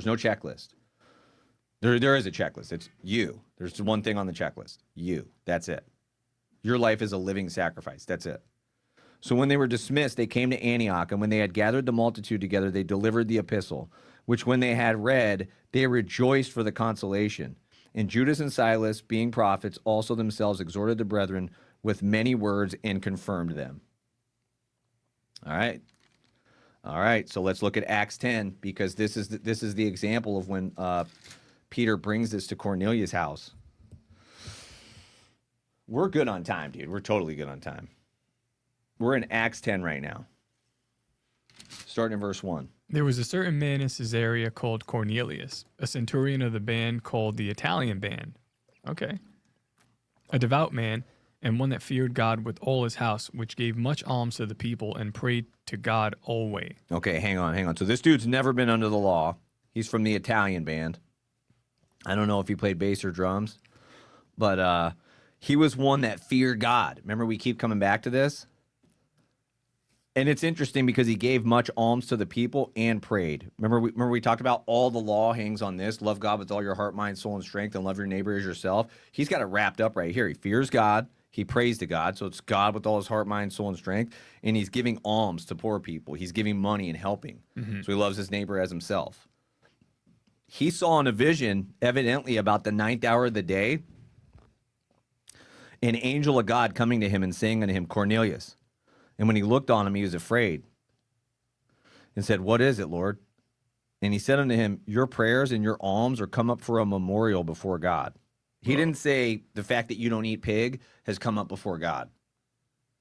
There's no checklist. There is a checklist. It's you. There's one thing on the checklist. You. That's it. Your life is a living sacrifice. That's it. So when they were dismissed, they came to Antioch, and when they had gathered the multitude together, they delivered the epistle, which when they had read, they rejoiced for the consolation. And Judas and Silas, being prophets, also themselves exhorted the brethren with many words and confirmed them. All right. All right. So let's look at Acts 10, because this is the example of when Peter brings this to Cornelius' house. We're good on time, dude. We're totally good on time. We're in Acts 10 right now, starting in verse 1. There was a certain man in Caesarea called Cornelius, a centurion of the band called the Italian band. Okay. A devout man, and one that feared God with all his house, which gave much alms to the people and prayed to God always. Okay, hang on. So this dude's never been under the law. He's from the Italian band. I don't know if he played bass or drums, but he was one that feared God. Remember, we keep coming back to this? And it's interesting because he gave much alms to the people and prayed. Remember we talked about all the law hangs on this. Love God with all your heart, mind, soul, and strength, and love your neighbor as yourself. He's got it wrapped up right here. He fears God. He prays to God. So it's God with all his heart, mind, soul, and strength. And he's giving alms to poor people. He's giving money and helping. Mm-hmm. So he loves his neighbor as himself. He saw in a vision, evidently about the 9th hour of the day, an angel of God coming to him and saying unto him, Cornelius. And when he looked on him, he was afraid and said, What is it, Lord? And he said unto him, Your prayers and your alms are come up for a memorial before God. He didn't say the fact that you don't eat pig has come up before God.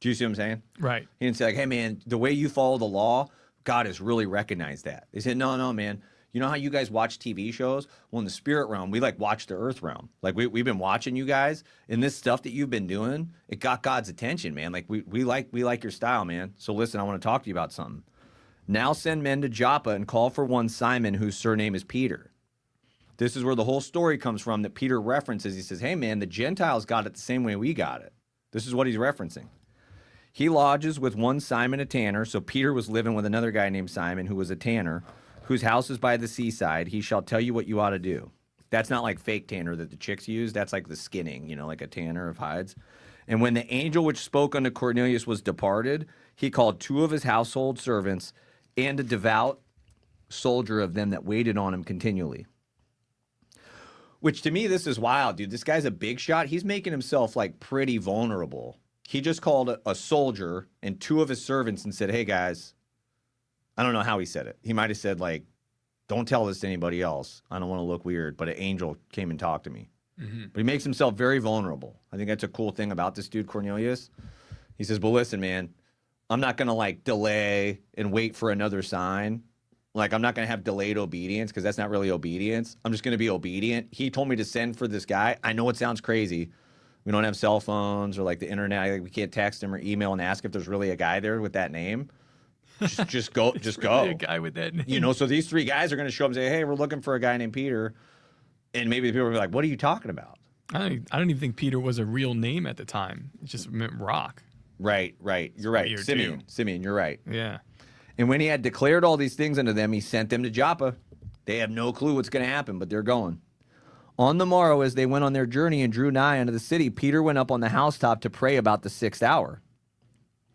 Do you see what I'm saying? Right. He didn't say, like, hey, man, the way you follow the law, God has really recognized that. They said, no, man. You know how you guys watch TV shows? Well, in the spirit realm, we like watch the earth realm. Like we've been watching you guys, and this stuff that you've been doing, it got God's attention, man. Like we like your style, man. So listen, I want to talk to you about something. Now send men to Joppa and call for one Simon, whose surname is Peter. This is where the whole story comes from that Peter references. He says, hey, man, the Gentiles got it the same way we got it. This is what he's referencing. He lodges with one Simon, a tanner. So Peter was living with another guy named Simon, who was a tanner, whose house is by the seaside. He shall tell you what you ought to do. That's not like fake tanner that the chicks use. That's like the skinning, like a tanner of hides. And when the angel which spoke unto Cornelius was departed, he called 2 of his household servants and a devout soldier of them that waited on him continually. Which to me, this is wild, dude. This guy's a big shot. He's making himself like pretty vulnerable. He just called a soldier and 2 of his servants and said, hey, guys, I don't know how he said it. He might have said, like, don't tell this to anybody else. I don't want to look weird, but an angel came and talked to me. Mm-hmm. But he makes himself very vulnerable. I think that's a cool thing about this dude, Cornelius. He says, but listen, man, I'm not going to, like, delay and wait for another sign. Like, I'm not going to have delayed obedience because that's not really obedience. I'm just going to be obedient. He told me to send for this guy. I know it sounds crazy. We don't have cell phones or, like, the internet. Like, we can't text him or email and ask if there's really a guy there with that name. Just go. Just go. Really a guy with that name. So these 3 guys are going to show up and say, hey, we're looking for a guy named Peter. And maybe the people will be like, what are you talking about? I don't even think Peter was a real name at the time. It just meant rock. Right. You're right. Simeon, you're right. Yeah. And when he had declared all these things unto them, he sent them to Joppa. They have no clue what's going to happen, but they're going. On the morrow, as they went on their journey and drew nigh unto the city, Peter went up on the housetop to pray about the 6th hour.